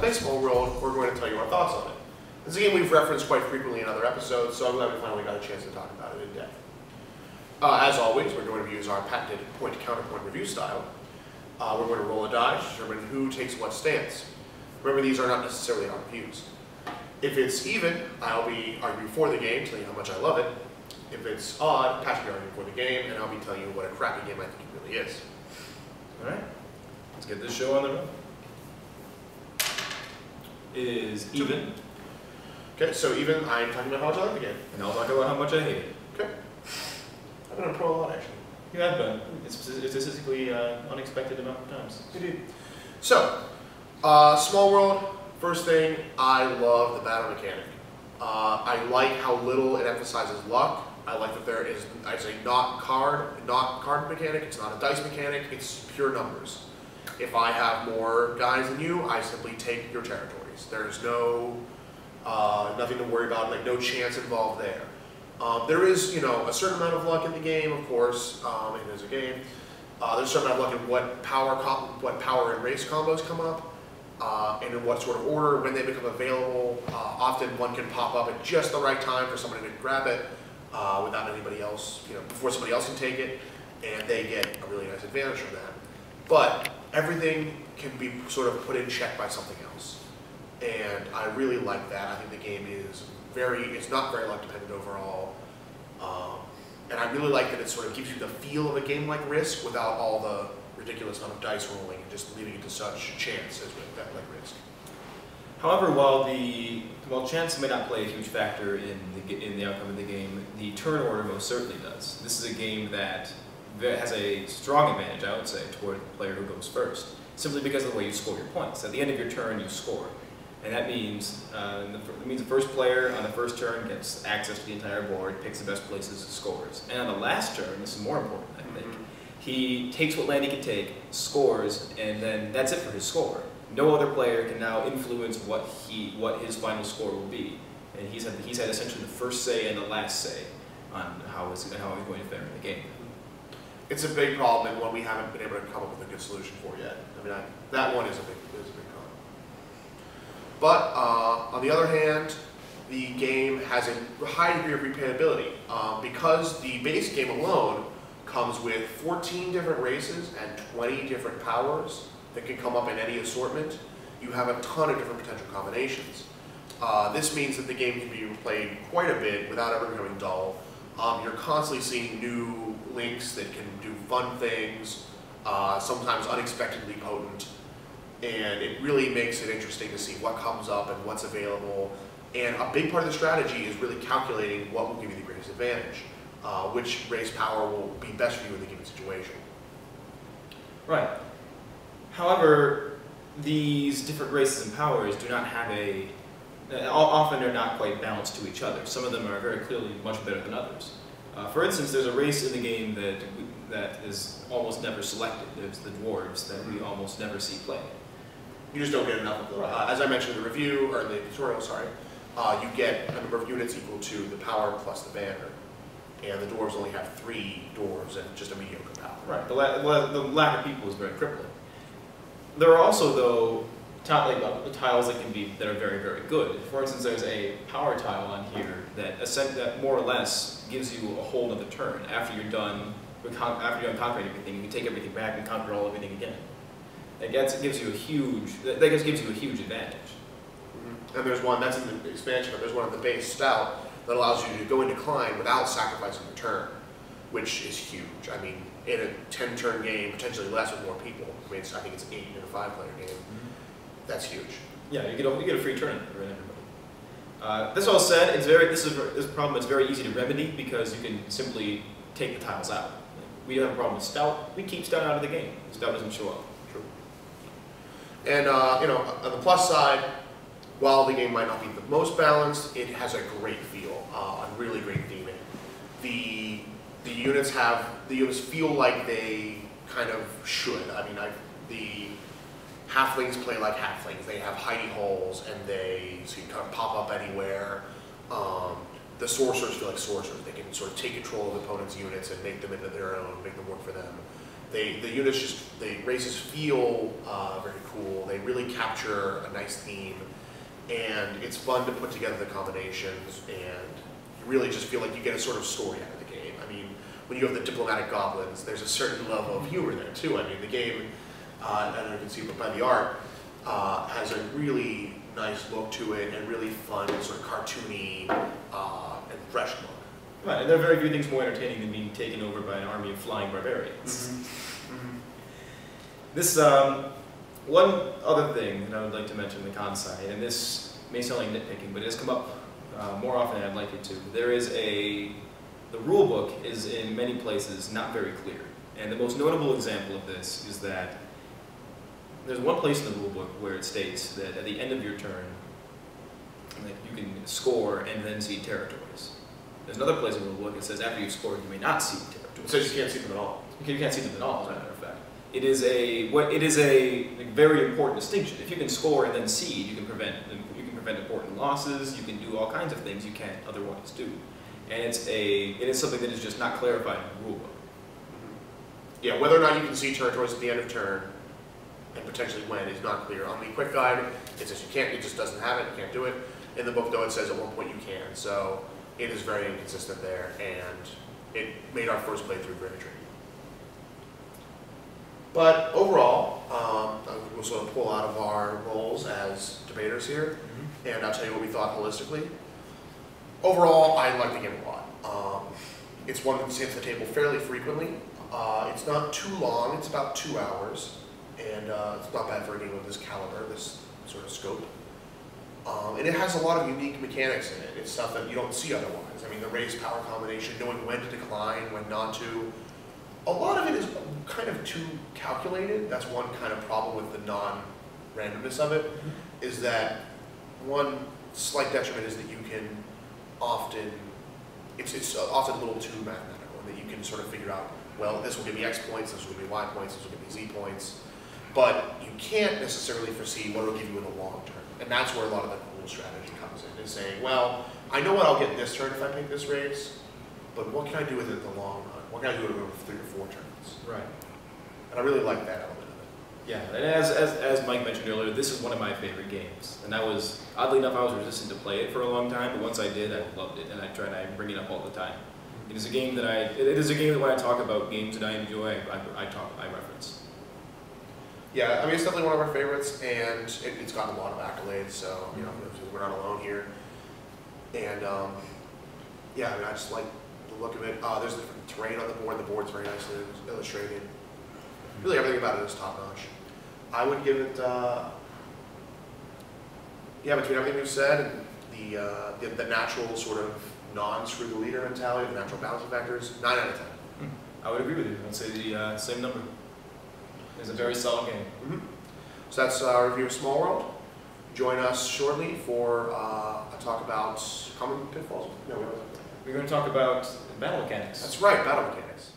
play Smallworld, we're going to tell you our thoughts on it. This is a game we've referenced quite frequently in other episodes, so I'm glad we finally got a chance to talk about it in depth. As always, we're going to use our patented point-counterpoint review style. We're going to roll a die to determine who takes what stance. Remember, these are not necessarily our reviews. If it's even, I'll be arguing for the game, telling you how much I love it. If it's odd, Patrick will be arguing for the game, and I'll be telling you what a crappy game I think it really is. Alright, let's get this show on the road. It is even. Okay, so even, I'm talking about how much I like the game. And I'll talk about how much I hate it. Okay. I've been on pro a lot, actually. You have been. It's statistically unexpected amount of times. Indeed. So, Smallworld, first thing, I love the battle mechanic. I like how little it emphasizes luck. I like that there is, I say, not card mechanic. It's not a dice mechanic. It's pure numbers. If I have more guys than you, I simply take your territories. There's no nothing to worry about. Like no chance involved there. There is, a certain amount of luck in the game, of course. It is a game. There's a certain amount of luck in what power and race combos come up, and in what sort of order when they become available. Often one can pop up at just the right time for somebody to grab it without anybody else, before somebody else can take it, and they get a really nice advantage from that. But everything can be sort of put in check by something else, and I really like that. I think the game is it's not very luck dependent overall. And I really like that it sort of gives you the feel of a game like Risk without all the ridiculous amount of dice rolling and just leaving it to such chance as with that like Risk. However, while chance may not play a huge factor in the outcome of the game, the turn order most certainly does. This is a game that has a strong advantage, I would say, toward the player who goes first, simply because of the way you score your points. At the end of your turn, you score. And that means the first player on the first turn gets access to the entire board, picks the best places, scores. And on the last turn, this is more important, I think, he takes what land he can take, scores, and then that's it for his score. No other player can now influence what his final score will be. And he's had essentially the first say and the last say on how he's going to fare in the game. It's a big problem and one we haven't been able to come up with a good solution for yet. I mean, that one is a big problem. But on the other hand, the game has a high degree of replayability because the base game alone comes with 14 different races and 20 different powers that can come up in any assortment. You have a ton of different potential combinations. This means that the game can be replayed quite a bit without ever becoming dull. You're constantly seeing new links that can do fun things, sometimes unexpectedly potent. And it really makes it interesting to see what comes up and what's available. And a big part of the strategy is really calculating what will give you the greatest advantage, which race power will be best for you in the given situation. Right. However, these different races and powers do not have often they're not quite balanced to each other. Some of them are very clearly much better than others. For instance, there's a race in the game that is almost never selected. There's the dwarves that we almost never see play. You just don't get enough of them. Right. As I mentioned in the review, or in the tutorial, sorry, you get a number of units equal to the power plus the banner. And the dwarves only have 3 dwarves and just a mediocre power. Right, the lack of people is very crippling. There are also, though, tiles that are very, very good. For instance, there's a power tile on here that more or less gives you a whole other turn. After you're done conquering everything, you can take everything back and conquer everything again. That gives you a huge advantage. And there's one, that's in the expansion, but there's one at the base stout that allows you to go into decline without sacrificing your turn, which is huge. I mean, in a 10-turn game, potentially less with more people. I mean, I think it's 8 in a 5-player game. That's huge. Yeah, you get a free turn for everybody. This all said, this problem is very easy to remedy because you can simply take the tiles out. We have a problem with stout. We keep stout out of the game. Stout doesn't show up. True. And on the plus side, while the game might not be the most balanced, it has a great feel, a really great theming. The units feel like they kind of should. I mean, the halflings play like halflings. They have hidey holes, and so you kind of pop up anywhere. The sorcerers feel like sorcerers. They can sort of take control of the opponent's units and make them into their own, make them work for them. the units the races feel very cool. They really capture a nice theme, and it's fun to put together the combinations, and you really just feel like you get a sort of story out of the game. I mean, when you have the diplomatic goblins, there's a certain level of humor there too. I mean, the game, I don't know if you can see, but by the art, has a really nice look to it, and really fun, sort of cartoony, and fresh look. Right, and there are very few things more entertaining than being taken over by an army of flying barbarians. Mm-hmm. Mm-hmm. This, one other thing that I would like to mention on the con side, and this may sound like nitpicking, but it has come up more often than I'd like it to. The rule book is in many places not very clear. And the most notable example of this is that there's one place in the rule book where it states that at the end of your turn, that you can score and then cede territories. There's another place in the rule book that says after you've scored, you may not cede territories. It says you can't see them at all. You can't see them at all, as a matter of fact. It is a very important distinction. If you can score and then cede, you can prevent important losses. You can do all kinds of things you can't otherwise do, and it is something that is just not clarified in the rule book. Yeah, whether or not you can see territories at the end of turn, and potentially when, is not clear. On the quick guide, it says you can't. It just doesn't have it. You can't do it. In the book, though, it says at one point you can. So it is very inconsistent there, and it made our first playthrough very tricky. But overall, we'll sort of pull out of our roles as debaters here, and I'll tell you what we thought holistically. Overall, I like the game a lot. It's one that hits the table fairly frequently. It's not too long, it's about 2 hours, and it's not bad for a game of this caliber, this sort of scope. And it has a lot of unique mechanics in it. It's stuff that you don't see otherwise. I mean, the raise power combination, knowing when to decline, when not to. A lot of it is kind of too calculated. That's one kind of problem with the non-randomness of it, is that one slight detriment is that you can often, it's often a little too mathematical, and that you can sort of figure out, well, this will give me X points, this will give me Y points, this will give me Z points, but you can't necessarily foresee what it'll give you in the long term. And that's where a lot of the cool strategy comes in, is saying, well, I know what I'll get this turn if I make this raise, but what can I do with it in the long run? What can I do with it over 3 or 4 turns? Right. And I really like that element of it. Yeah, and as Mike mentioned earlier, this is one of my favorite games. And that was, oddly enough, I was resistant to play it for a long time, but once I did, I loved it, and I bring it up all the time. It is a game that when I talk about games that I enjoy, I reference. Yeah, I mean, it's definitely one of our favorites, and it's gotten a lot of accolades, so, you know, we're not alone here. And, yeah, I mean, I just like the look of it. There's different terrain on the board. The board's very nicely illustrated. Really, everything about it is top-notch. I would give it, yeah, between everything we've said and the natural sort of non-screw the leader mentality, the natural balancing factors, 9 out of 10. I would agree with you. I'd say the same number. It's a very solid game. So that's our review of Smallworld. Join us shortly for a talk about common pitfalls. No, we're going to talk about battle mechanics. That's right, battle mechanics.